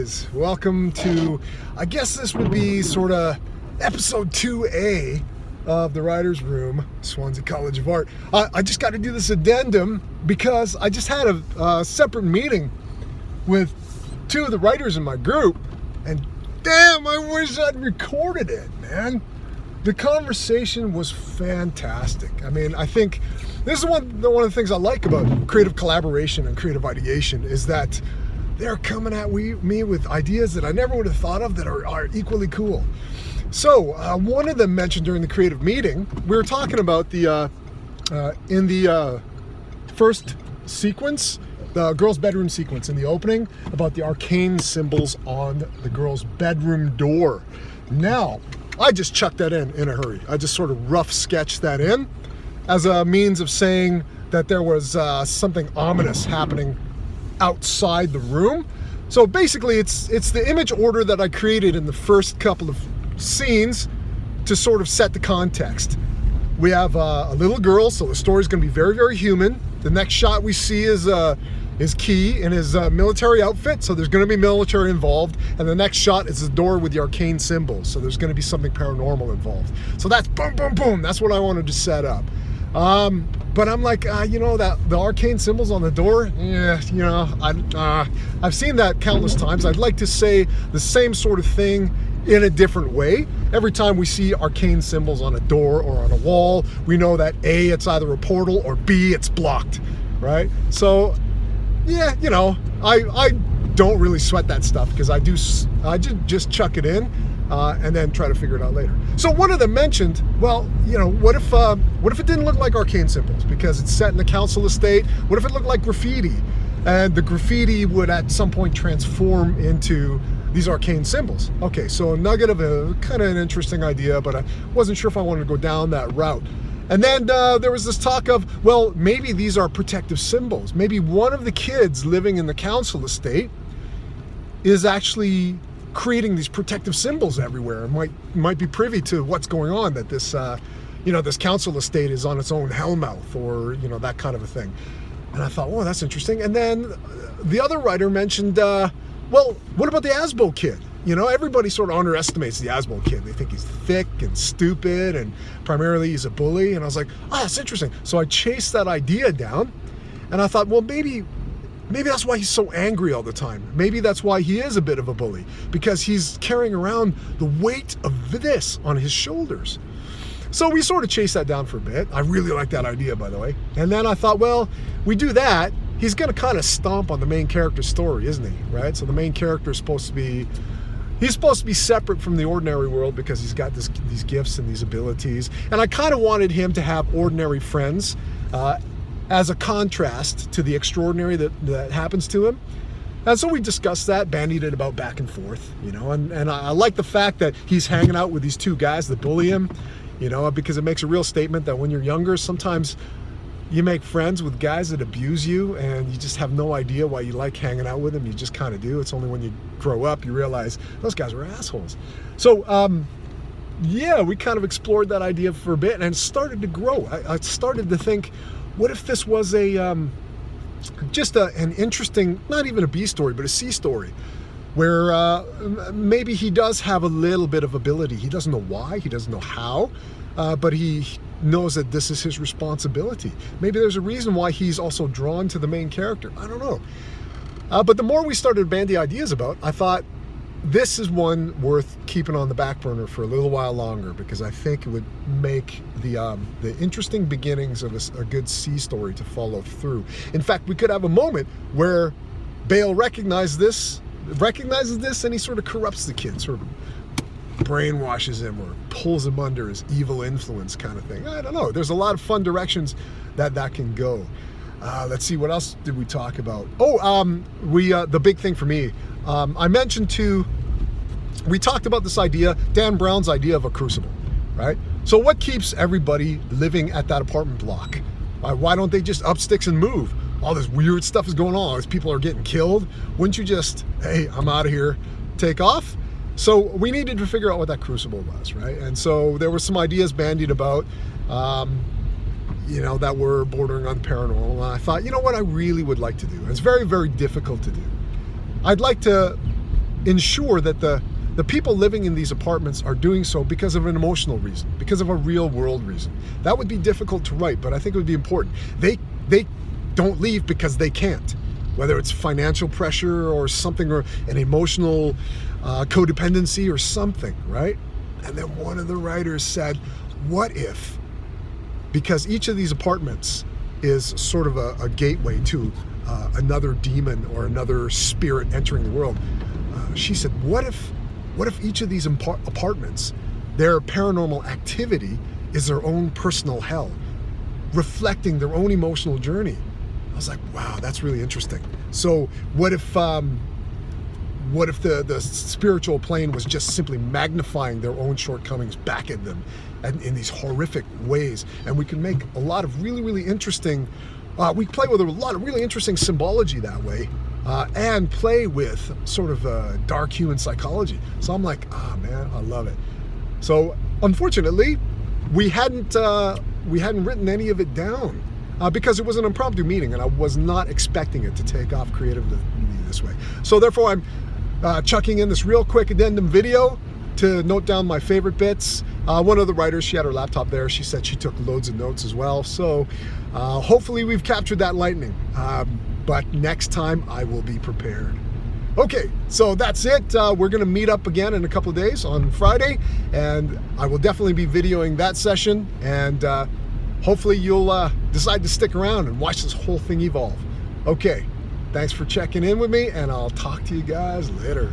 guys, welcome to, I guess this would be sort of episode 2A of the Writer's Room, Swansea College of Art. I just got to do this addendum because I just had a separate meeting with two of the writers in my group, and damn, I wish I'd recorded it, man. The conversation was fantastic. I mean, I think this is one of the things I like about creative collaboration and creative ideation is that they're coming at me with ideas that I never would have thought of that are equally cool. So one of them mentioned during the creative meeting, we were talking about in the first sequence, the girl's bedroom sequence in the opening, about the arcane symbols on the girl's bedroom door. Now, I just chucked that in a hurry. I just sort of rough sketched that in as a means of saying that there was something ominous happening outside the room. So basically it's the image order that I created in the first couple of scenes to sort of set the context. We have a little girl, so the story's going to be very, very human. The next shot we see is Key in his military outfit, so there's going to be military involved, and the next shot is the door with the arcane symbols, so there's going to be something paranormal involved. So that's boom, boom, boom. That's what I wanted to set up. But I'm like, that the arcane symbols on the door, I've seen that countless times. I'd like to say the same sort of thing in a different way. Every time we see arcane symbols on a door or on a wall, we know that A, it's either a portal, or B, it's blocked, right? So, yeah, I don't really sweat that stuff because I just chuck it in and then try to figure it out later. So one of them mentioned, well, what if it didn't look like arcane symbols because it's set in the council estate? What if it looked like graffiti, and the graffiti would at some point transform into these arcane symbols? Okay, so a nugget of a kind of an interesting idea, but I wasn't sure if I wanted to go down that route. And then there was this talk of, well, maybe these are protective symbols. Maybe one of the kids living in the council estate is actually creating these protective symbols everywhere and might be privy to what's going on, that this this council estate is on its own hellmouth, or that kind of a thing. And I thought, that's interesting. And then the other writer mentioned, well, what about the Asbo kid? Everybody sort of underestimates the Asbo kid. They think he's thick and stupid, and primarily he's a bully. And I was like, that's interesting. So I chased that idea down, and I thought, well, maybe that's why he's so angry all the time. Maybe that's why he is a bit of a bully, because he's carrying around the weight of this on his shoulders. So we sort of chased that down for a bit. I really like that idea, by the way. And then I thought, well, we do that, he's going to kind of stomp on the main character's story, isn't he? Right? So the main character is supposed to be separate from the ordinary world because he's got these gifts and these abilities. And I kind of wanted him to have ordinary friends as a contrast to the extraordinary that happens to him. And so we discussed that, bandied it about back and forth, and I like the fact that he's hanging out with these two guys that bully him, because it makes a real statement that when you're younger, sometimes you make friends with guys that abuse you and you just have no idea why you like hanging out with them. You just kind of do. It's only when you grow up you realize those guys were assholes. So, we kind of explored that idea for a bit, and it started to grow. I started to think, what if this was an interesting, not even a B story, but a C story, where maybe he does have a little bit of ability. He doesn't know why, he doesn't know how, but he knows that this is his responsibility. Maybe there's a reason why he's also drawn to the main character. I don't know. But the more we started to bandy ideas about, I thought this is one worth keeping on the back burner for a little while longer, because I think it would make the interesting beginnings of a good C story to follow through. In fact, we could have a moment where Bale recognizes this and he sort of corrupts the kid, sort of brainwashes him or pulls him under his evil influence kind of thing. I don't know. There's a lot of fun directions that can go. Let's see, what else did we talk about? The big thing for me, I mentioned we talked about this idea, Dan Brown's idea of a crucible, right? So what keeps everybody living at that apartment block? Why don't they just up sticks and move? All this weird stuff is going on. All these people are getting killed. Wouldn't you just, hey, I'm out of here, take off? So we needed to figure out what that crucible was, right? And so there were some ideas bandied about, that were bordering on paranormal. And I thought, what I really would like to do, and it's very, very difficult to do. I'd like to ensure that the people living in these apartments are doing so because of an emotional reason, because of a real world reason. That would be difficult to write, but I think it would be important. They don't leave because they can't, whether it's financial pressure or something, or an emotional codependency or something, right? And then one of the writers said, what if, because each of these apartments is sort of a gateway to another demon or another spirit entering the world. She said, what if each of these apartments, their paranormal activity is their own personal hell, reflecting their own emotional journey? I was like, wow, that's really interesting. So what if the spiritual plane was just simply magnifying their own shortcomings back at them and in these horrific ways? And we can make a lot of really, really interesting, we play with a lot of really interesting symbology that way, and play with sort of dark human psychology. So I'm like, man, I love it. So unfortunately, we hadn't written any of it down because it was an impromptu meeting and I was not expecting it to take off creatively this way. So therefore, I'm chucking in this real quick addendum video to note down my favorite bits. One of the writers, she had her laptop there. She said she took loads of notes as well. So hopefully we've captured that lightning. But next time I will be prepared. Okay, so that's it. We're gonna meet up again in a couple of days on Friday, and I will definitely be videoing that session, and hopefully you'll decide to stick around and watch this whole thing evolve. Okay, thanks for checking in with me, and I'll talk to you guys later.